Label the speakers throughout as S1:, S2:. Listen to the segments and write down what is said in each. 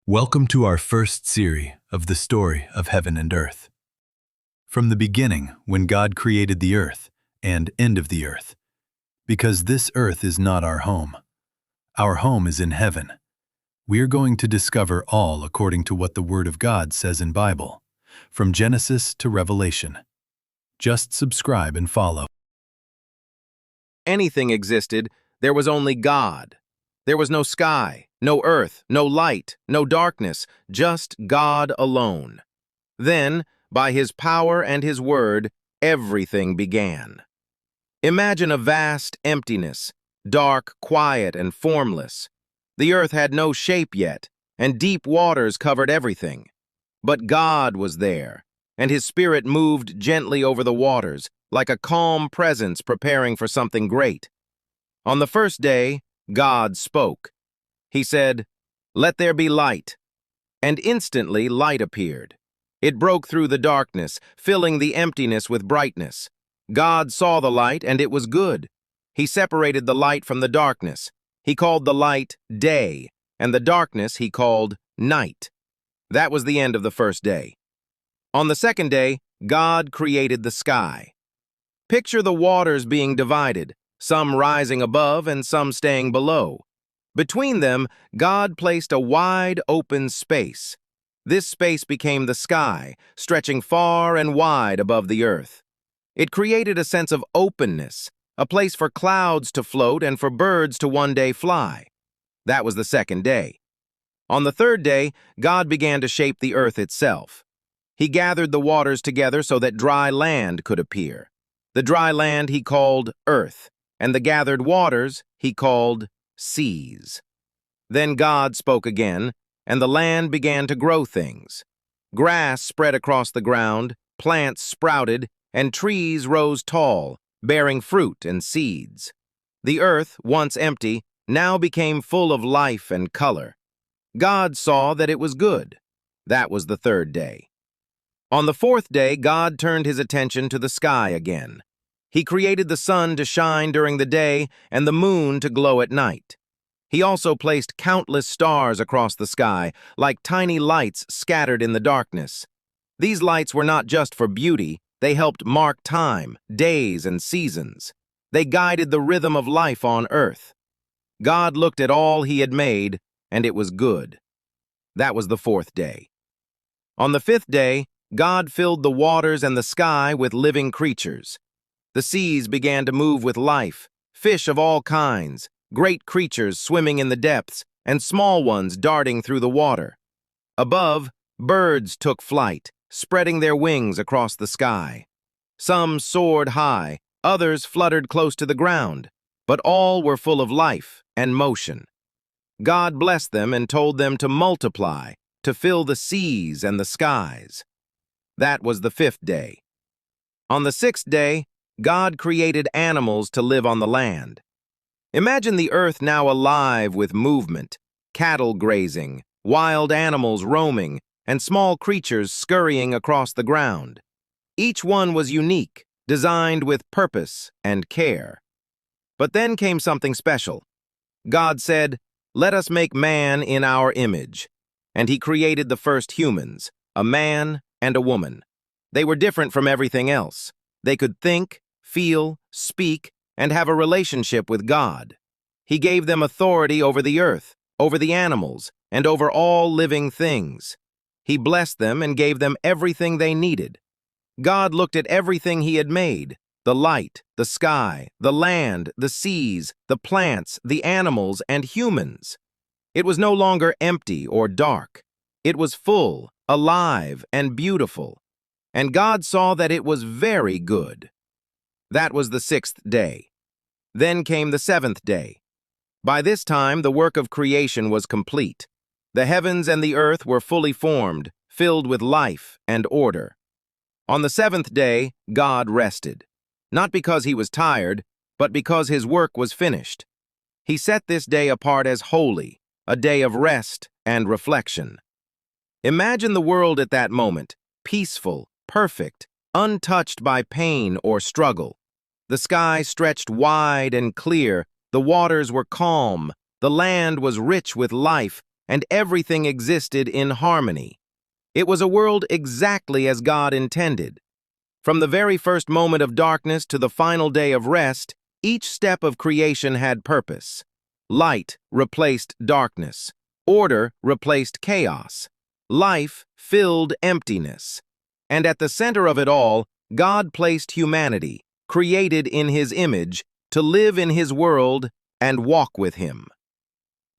S1: Welcome to our first series of the story of heaven and earth. From the beginning, when God created the earth, and end of the earth. Because this earth is not our home. Our home is in heaven. We are going to discover all according to what the Word of God says in Bible, from Genesis to Revelation. Just subscribe and follow.
S2: Anything existed, there was only God. There was no sky, no earth, no light, no darkness, just God alone. Then, by His power and His word, everything began. Imagine a vast emptiness, dark, quiet, and formless. The earth had no shape yet, and deep waters covered everything. But God was there, and His Spirit moved gently over the waters, like a calm presence preparing for something great. On the first day, God spoke. He said, "Let there be light." And instantly light appeared. It broke through the darkness, filling the emptiness with brightness. God saw the light, and it was good. He separated the light from the darkness. He called the light day, and the darkness He called night. That was the end of the first day. On the second day, God created the sky. Picture the waters being divided, some rising above and some staying below. Between them, God placed a wide open space. This space became the sky, stretching far and wide above the earth. It created a sense of openness, a place for clouds to float and for birds to one day fly. That was the second day. On the third day, God began to shape the earth itself. He gathered the waters together so that dry land could appear. The dry land He called earth, and the gathered waters He called seas. Then God spoke again, and the land began to grow things. Grass spread across the ground, plants sprouted, and trees rose tall, bearing fruit and seeds. The earth, once empty, now became full of life and color. God saw that it was good. That was the third day. On the fourth day, God turned His attention to the sky again. He created the sun to shine during the day and the moon to glow at night. He also placed countless stars across the sky, like tiny lights scattered in the darkness. These lights were not just for beauty, they helped mark time, days, and seasons. They guided the rhythm of life on earth. God looked at all He had made, and it was good. That was the fourth day. On the fifth day, God filled the waters and the sky with living creatures. The seas began to move with life, fish of all kinds, great creatures swimming in the depths, and small ones darting through the water. Above, birds took flight, spreading their wings across the sky. Some soared high, others fluttered close to the ground, but all were full of life and motion. God blessed them and told them to multiply, to fill the seas and the skies. That was the fifth day. On the sixth day, God created animals to live on the land. Imagine the earth now alive with movement, cattle grazing, wild animals roaming, and small creatures scurrying across the ground. Each one was unique, designed with purpose and care. But then came something special. God said, "Let us make man in our image." And He created the first humans, a man and a woman. They were different from everything else. They could think, feel, speak, and have a relationship with God. He gave them authority over the earth, over the animals, and over all living things. He blessed them and gave them everything they needed. God looked at everything He had made, the light, the sky, the land, the seas, the plants, the animals, and humans. It was no longer empty or dark. It was full, alive, and beautiful. And God saw that it was very good. That was the sixth day. Then came the seventh day. By this time, the work of creation was complete. The heavens and the earth were fully formed, filled with life and order. On the seventh day, God rested, not because He was tired, but because His work was finished. He set this day apart as holy, a day of rest and reflection. Imagine the world at that moment, peaceful, perfect, untouched by pain or struggle. The sky stretched wide and clear, the waters were calm, the land was rich with life, and everything existed in harmony. It was a world exactly as God intended. From the very first moment of darkness to the final day of rest, each step of creation had purpose. Light replaced darkness. Order replaced chaos. Life filled emptiness. And at the center of it all, God placed humanity, created in His image, to live in His world and walk with Him.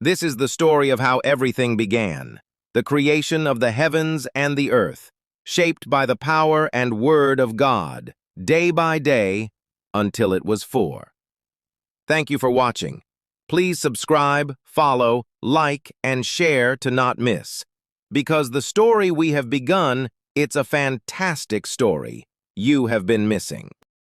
S2: This is the story of how everything began, the creation of the heavens and the earth, shaped by the power and word of God, day by day, until it was for. Thank you for watching. Please subscribe, follow, like, and share to not miss. Because the story we have begun, it's a fantastic story you have been missing.